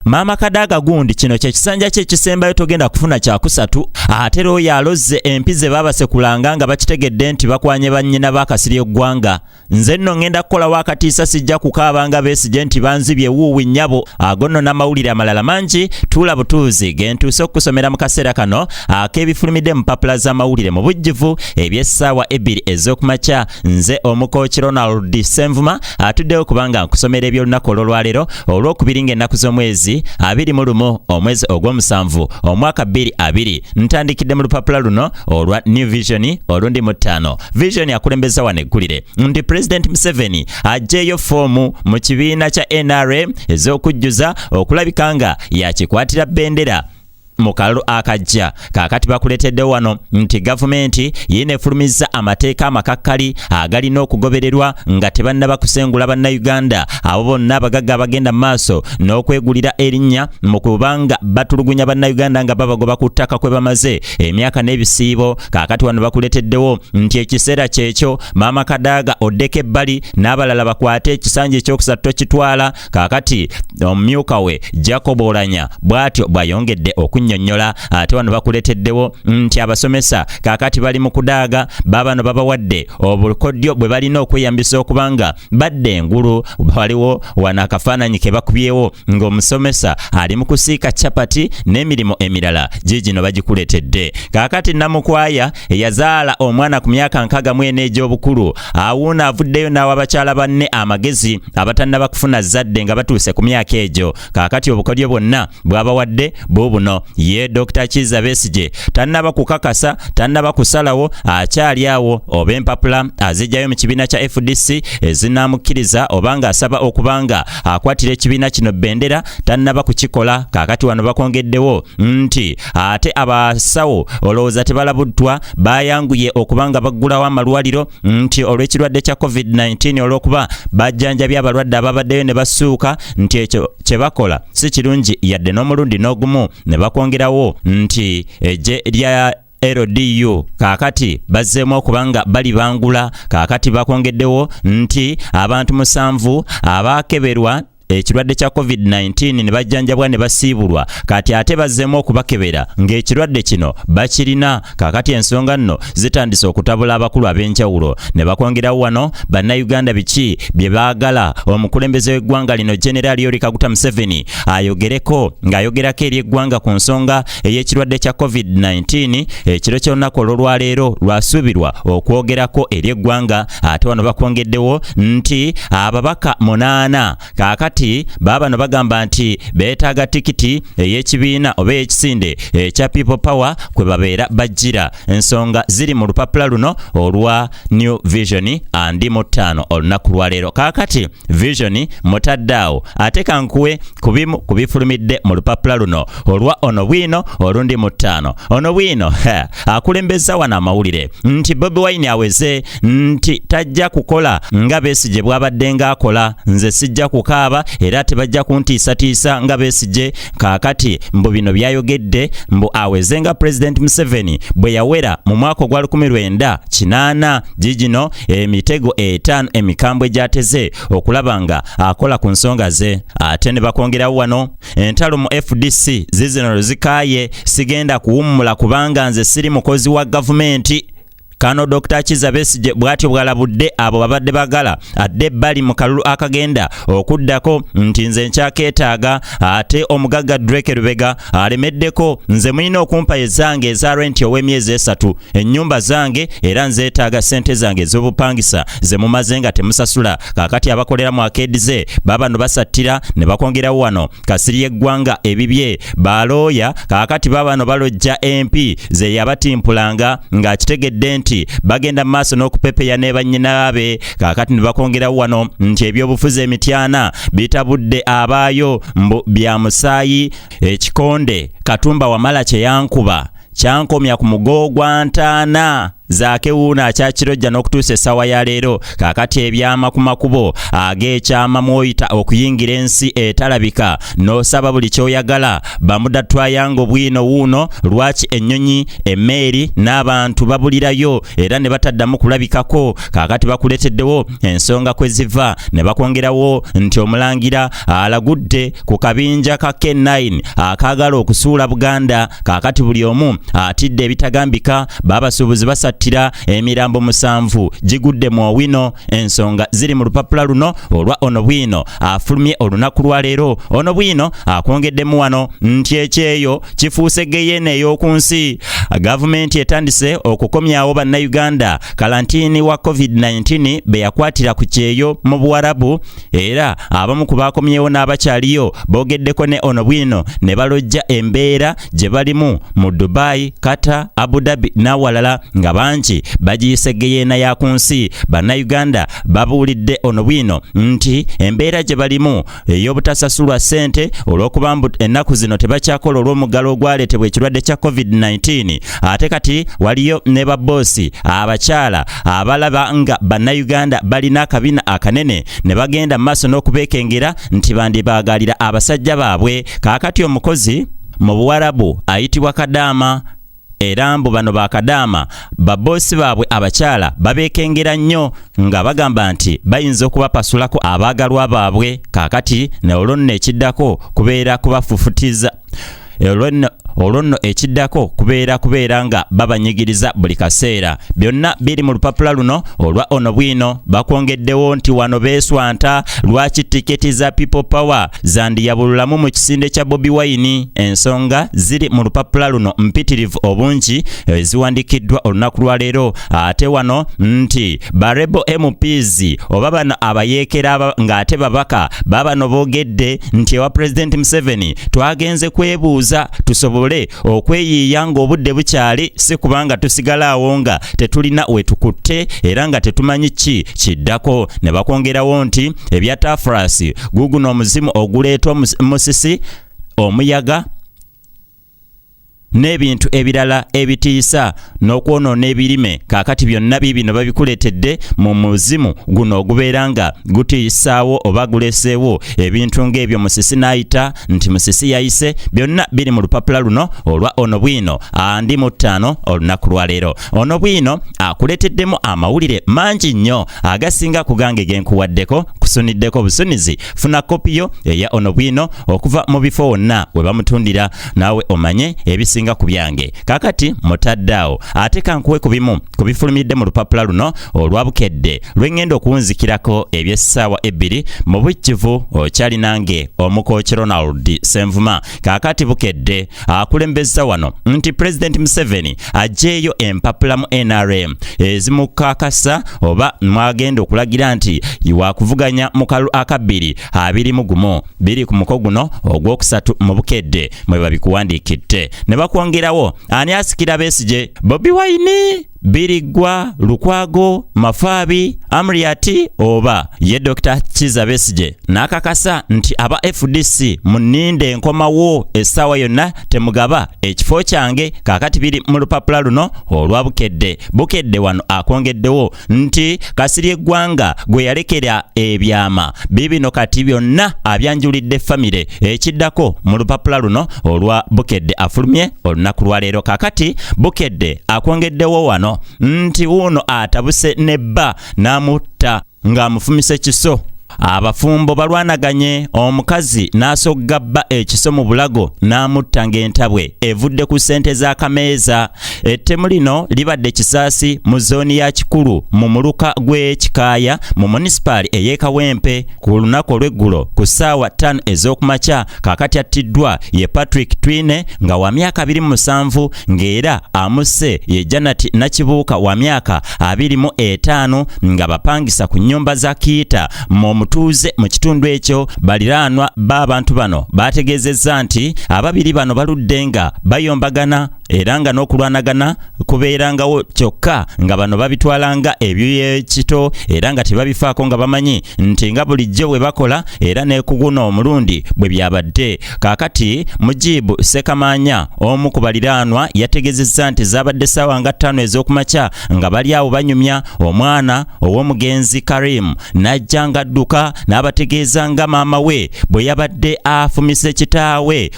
Maama Kadaga gundi kino kye kisanja kye kisembayo togenda kufuna kyakusatu. Ate oyo alozze empize babasekulanga nga bakitegedde nti bakwanye bannyina bakasirye eggwanga. Nze nno ngenda kukola wakatiisa sijja kukaabanga Besigye nti banzibye wuuwi nnyabo. Agonno n'amawulire amalala mangi tuula butuuzi gentuuse okusomera mu kaseera kano ak'ebifulumidde mu mpapula z'amawulire mu bujjuvu eby'essaawa 2 ez'okumakya. Nze Omukooki Ronald Senvuma atuddewo kubanga nkusomera eby'olunaku olwaleero olw'okubiri ng'ennaku z'omwezi 21 omwezi ogw'omusanvu omwaka 2020. Ntandikidde mu lupapula luno olwa New Vision olundi mu 5. Vision akulembeza wano eggulire nti President Museveni ajeeyo foomu mu kibiina kya NRM ez'okujjuza okulabika nga yakikwatira bendera mu kalulu akajja. Kaakati bakuletedde wano nti gavumenti yeneefulumizza amateeka amakakkali agalina okugobererwa nga tebannaba kusengula bannayuganda abo bonna abagagga abagenda mu maaso n'okwegulira erinnya mu kubanga batulugunya bannayuganda nga babagoba ku ttaka kwe bamaze emyaka n'ebisiibo. Kaakati wano bakuleteddewo nti ekiseera kyekyo Maama Kadaga oddeko ebbali n'abalala bakwate ekisanja ekyokusatu tokitwala. Kaakati omumyuka we Jacob Oulanyah bw'atyo bw'ayongedde nyonnyola. Ate wano bakuleteddewo nti abasomesa kaakati bali mu kudaaga babano babawadde obukodyo bwe balina okweyambisa okubanga badde engulu. Waliwo wana akafaananyi ke bakubyewo ng'omusomesa ali mu kusiika capati n'emirimu emirala gigino bagikuletedde. Kaakati Namukwaya eyazaala omwana ku myaka 64 egy'obukulu awuuna avuddeyo n'awa abakyala banne amagezi abatannaba kufuna zadde nga batuuse ku myaka egyo. Kaakati obukodyo bwonna bwabawadde buubuno. Ye Dr. Kizza Besigye tannaba kukakasa tannaba kusalawo akyali awo oba empapula azijjayo mu kibiina kya FDC ezinamukkiriza obanga asaba okubanga akwatira ekibiina kino bendera tannaba kukikola. Kaakati wano bakongeddewo nti ate abasawo olowooza tebalabuddwa bayanguye okubanga baggulawo amalwaliro nti olw'ekirwadde kya COVID-19 olw'okuba bajjanjabya abalwadde ababaddeyo ne basuuka nti ekyo kye bakola si kirungi yadde n'omulundi n'ogumu. Ne bakwongerawo nti eje lya LDU kaakati bazzeemu okubanga bali bangula. Kaakati bakwongeddewo nti abantu 7 abaakeberwa ekirwadde kya COVID-19 ne bajjanjabwa ne basiibulwa kati ate bazzeemu okubakebera ng'ekirwadde kino bakirina. Kaakati ensonga nno zitandise okutabula abakulu ab'enjawulo. Ne bakwongerawo wano bannayuganda biki bye baagala omukulembeze w'eggwanga lino General Yoweri Kaguta Museveni ayogereko ng'ayogerako eri eggwanga ku nsonga ey'ekirwadde kya COVID-19. Ekiro ky'olunaku olwaleero lwasuubirwa okwogerako eri eggwanga. Ate wano bakwongeddewo nti ababaka 8 kaakati babano bagamba nti beetaaga tikiti ey'ekibiina oba ey'ekisinde ekya People Power kwe babeera bajjira. Ensonga ziri mu lupapula luno olwa New Vision andi mu 5 olunaku lwaleero. Kaakati Vision mutaddaawo ate kankuwe ku bimu ku bifulumidde mu lupapula luno olwa Ono Bwino olundi mu 5. Ono Bwino akulembeza wano amawulire nti Bobi Wine aweze nti tajja kukola nga Besigye bw'abadde ng'akola. Nze sijja kukaaba era tebajja kuntiisatiisa nga Besigye. Kaakati mbu bino byayogedde mbu aweze nga President Museveni bwe yawera mu mwaka ogwa 1980 gigino emitego 5 emikambwe gyateze okulaba nga akola ku nsonga ze. Ate ne bakwongerawo wano entalo mu FDC zizino zikaaye sigenda kuwummula kubanga nze siri mukozi wa gavumenti. Kano Dr. Kizza Besigye bw'atyo bw'alabudde abo babadde bagala adde bali mu kalulu akagenda okuddako nti nze nkyakeetaaga ate omugagga Drake Lubega alemeddeko nze mulina okumpa ezange eza renti ow'emyezi 3 ennyumba zange era nzeetaaga ssente zange ez'obupangisa ze mumaze nga temusasula. Kaakati abakolera mu akedize babano basattira ne bakwongerawo wano kasiri y'eggwanga ebibye balooya. Kaakati babano balojja MP ze yabatimpulanga ng'akitegedde nti bagenda maaso n'okupepeya ne bannyinaabe. Kaakati ne bakwongerawo wano nti ebyobufuzi emityana bitabudde abaayo mbu bya musaayi. Ekikonde Katumba Wamala kye yankuba kyankomya ku mugo gwa ntaana. zaakewuuna akyakirojja n'okutuusa essaawa ya leero. Kaakati ebyama ku makubo ag'ekyama mw'oyita okuyingira ensi etalabika n'osaba buli ky'oyagala bamudatwayango bwino wuuno lwaki ennyonyi emmeeri n'abantu babulirayo era ne bataddamu kulabikako. Kaakati bakuleeteddewo ensonga kwe ziva ne bakwongerawo nti omulangira alagudde ku kabinja ka K9 akaagala okusuula Buganda. Kaakati buli omu atidde ebitagambika. Babasuubuzi basattira emirambo 7 gigudde mu Owino. Ensonga ziri mu lupapula luno olwa Ono Bwino afulumye olunaku lwa leero. Ono Bwino akwongeddemu wano nti ekyeyo kifuuse geyene ey'oku nsi. Gavumenti etandise okukomyawo bannayuganda kalantiini wa COVID-19 be yakwatira ku kyeyo mu Buwarabu, era abamu ku bakomyewo n'abakyaliyo boogeddeko ne Ono Bwino ne balojja embeera gye balimu mu Dubai, Qatar, Abu Dhabi n'awalala nga bangi bagiyise geyeena ya ku nsi. Bannayuganda babuulidde Ono Bwino nti embeera gye balimu ey'obutasasulwa ssente olw'okuba mbu ennaku zino tebakyakola olw'omuggalo ogwaleetebwa ekirwadde kya COVID-19. Ate kati waliyo ne babboosi abakyala abalaba nga bannayuganda balina akabina akanene ne bagenda maaso n'okubeekengera nti bandibaagalira abasajja baabwe. Kaakati omukozi mu Buwarabu ayitibwa Kadaama, era mbu bano ba Kadaama babboosi baabwe abakyala babeekengera nnyo nga bagamba nti bayinza okubapasulako abaagalwa baabwe. Kaakati ne olwo nno ekiddako kubeera kubafufutiza olwo nno ekiddako kubeera nga babanyigiriza buli kaseera. Byonna biri mu lupapula luno olwa Ono Bwino. Bakwongeddewo nti wano beeswanta lwaki tiketi za People Power zandiyabululamu mu kisinde kya Bobi Wine. Ensonga ziri mu lupapula luno mpitirivu obungi eziwandikiddwa olunaku lwa leero. Ate wano nti barebo MPs oba bano abayeekera ng'ate babaka babano boogedde nti ewa President Museveni twagenze kwebuuza tusobole okweyiiya ng'obudde bukyali, si kubanga tusigala awo nga tetulina we tukutte era nga tetumanyi ki kiddako. Ne bakwongerawo nti ebya Tafrasi guguno omuzimu oguleetwa musisi, omuyaga n'ebintu ebirala ebitiisa n'okwonoona ebirime. Kaakati byonna bino babikuleetedde mu muzimu guno ogubeera nga gutiisaawo oba guleseewo ebintu ng'ebyo Musisi n'ayita nti Musisi yayise. Byonna biri mu lupapula luno olwa Ono Bwino andi mu 5 olunaku lwa leero. Ono Bwino akuleeteddemu amawulire mangi nnyo agasinga ku gange genkuwaddeko kusuniddeko busunizi. Funa kopiyo eya Ono Bwino okuva mu bifo wonna we bamutundira naawe omanye ebisinga ku byange. Kaakati mutaddaawo ate kankuwe ku bimu ku bifulumidde mu lupapula luno olwa Bukedde lw'engenda okuwunzikirako eby'essaawa 2 mu bujjuvu. Okyali nange Omukookye Ronald Senvuma. Kaakati Bukedde akulembeza wano nti President Museveni ajeeyo empapula mu NRM ezimukakasa oba mwagenda okulagira nti wakuvuganya mu kalulu akabiri 21 biri ku muko guno ogwokusatu mu Bukedde mwe babikuwandiikidde. Ne bakwongerawo ani asikira Besigye, Bobi Wine, Birigwa, Lukwago, Mafaabi, Amriati oba ye Dr. Kizza Besigye n'akakasa nti aba FDC muninde enkomawo essaawa yonna temugaba ekifo kyange. Kaakati biri mu lupapula luno olwa Bukedde. Bukedde wano akwongeddewo nti Kasirye eggwanga gwe yalekera ebyama bibino kati byonna abyanjulidde famire. Ekiddako mu lupapula luno olwa Bukedde afulumye olunaku lwa leero. Kaakati Bukedde akwongeddewo wano nti wuno atabuse nebba n'amutta ng'amufumise kiso. Abafumbo balwanaganye, omukazi n'asogga bba ekiso mu bulago n'amutta ng'entabwe evudde ku ssente z'akameeza. Ettemu lino libadde kisaasi mu zooni ya Kikulu mu muluka gw'Ekikaaya mu munisipaali ey'e Kawempe ku lunaku olw'eggulo ku ssaawa 5 ez'okumakya. Kaakati attiddwa ye Patrick Twine nga wa myaka 27 ng'era amusse ye Janet Nakibuuka wa myaka 25 nga bapangisa ku nnyumba za Kiita mu omutuuze mu kitundu ekyo baliraanwa b'abantu bano bategeezezza nti ababiri bano baludde nga bayombagana era nga n'okulwanagana kubeerangawo kyokka nga bano babitwalanga ebyekito era nga tebabifaako nga bamanyi nti nga bulijjo bwe bakola era ne kuguno omulundi bwe byabadde. Kaakati Mujibu Ssekamaanya omu ku baliraanwa yategeezezza nti zaabadde ssaawa nga 5 ez'okumakya nga bali awo banyumya omwana ow'omugenzi Karim n'ajja ng'adduka n'abategeeza nga maama we bwe yabadde afumise kitaawe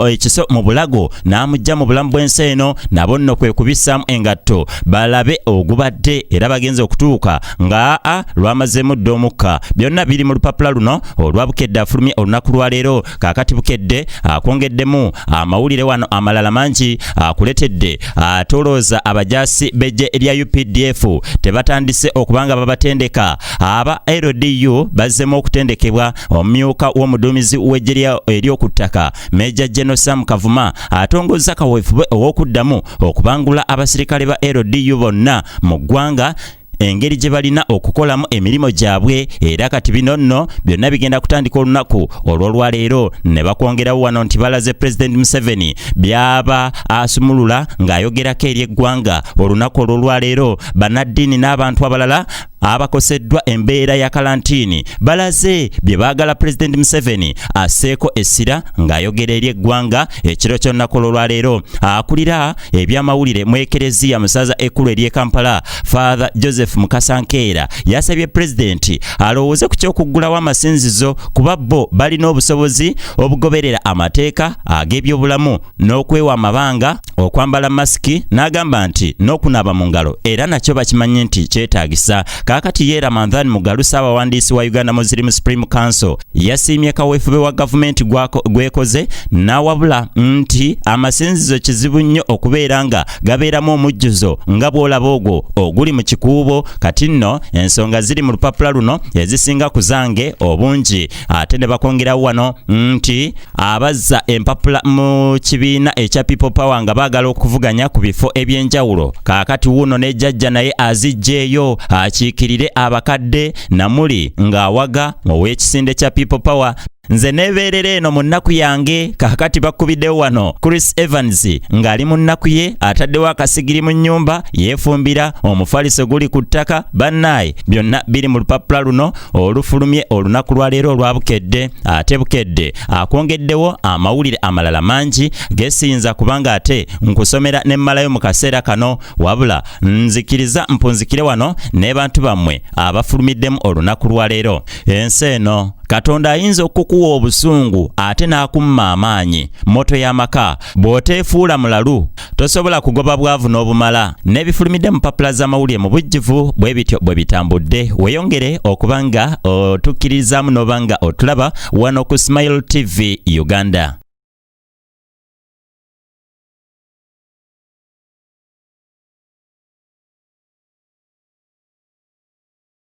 ekiso mu bulago n'amugya mu bulamu bw'ensi eno nabo nno kwe kubissaamu engatto balabe ogubadde era bagenze okutuuka nga lwamazeemu dda omukka. Byonna biri mu lupapula luno olwa Bukedde afulumye olunaku lwa leero. Kaakati Bukedde akwongeddemu amawulire wano amalala mangi akuletedde atolooza abajaasi b'eggye erya UPDF tebatandise okubanga babatendeka. Aba LDU bazzemu okutendekebwa omumyuka w'omuduumizi w'eggye ery'okuttaka Major General Sam Kavuma atongozza kaweefube ow'okuddamu okubangula abasirikale ba LDU bonna mu ggwanga engeri gye balina okukolamu emirimu gyabwe era kati bino nno byonna bigenda kutandika olunaku olw'olwaleero ne bakwongerawo wano nti balaze President Museveni byaba asumulula ng'ayogerako eri eggwanga olunaku olw'olwaleero bannaddiini n'abantu abalala abakoseddwa embeera ya kalantiini balaze bye baagala President Museveni asseeko essira ng'ayogera eri eggwanga ekiro ky'olunaku olw'olwaleero. Akulira ebyamawulire mu ekereziya mu ssaza ekkulu ery'e Kampala Father Joseph Mukasankeera yasabye Pulezidenti alowooze ku ky'okuggulawo amasinzizo kuba bo balina obusobozi obugoberera amateeka ag'ebyobulamu n'okwewa amabanga okwambala masiki n'agamba nti n'okunaaba mu ngalo era nakyo bakimanyi nti kyetaagisa. Kaakati ye Ramadhan Mugalu ssaabawandiisi wa Uganda Muslim Supreme Council yasiimye kaweefube wa gavumenti gwekoze n'awabula nti amasinzizo kizibu nnyo okubeera nga gabeeramu omujjuzo nga bw'olaba ogwo oguli mu kikuubo. Kati nno ensonga ziri mu lupapula luno ezisinga ku zange obungi. Ate ne bakwongerawo wano nti abazza empapula mu kibiina ekya People Power nga baagala okuvuganya ku bifo eby'enjawulo. Kaakati wuuno ne jjajja naye aziggyeeyo akiikirire abakadde namuli ng'awaga ow'ekisinde kya People Power. Nze nebeerera eno mu nnaku yange. Kaakati bakubiddewo wano Chris Evans ng'ali mu nnaku ye ataddewo akasigiri mu nnyumba yeefumbira omufaliso guli ku ttaka. Bannaye byonna biri mu lupapula luno olufulumye olunaku lwa leero olwa Bukedde. Ate Bukedde akwongeddewo amawulire amalala mangi gesiyinza kubanga ate nkusomera ne mmalayo mu kaseera kano wabula nzikiriza mpunzikire wano ne bantu bammwe abafulumiddemu olunaku lwa leero. Ensi eno Katonda ayinza okukuwa obusungu ate n'akumma amaanyi. Moto y'amaka bw'oteefuula mulalu tosobola kugoba bwavu n'obumala. N'ebifulumidde mu mpapula z'amawulire mu bujjuvu bwe bityo bwe bitambudde. Weeyongere okuba nga otukkiririzaamu n'oba nga otulaba wano ku Smile TV Uganda.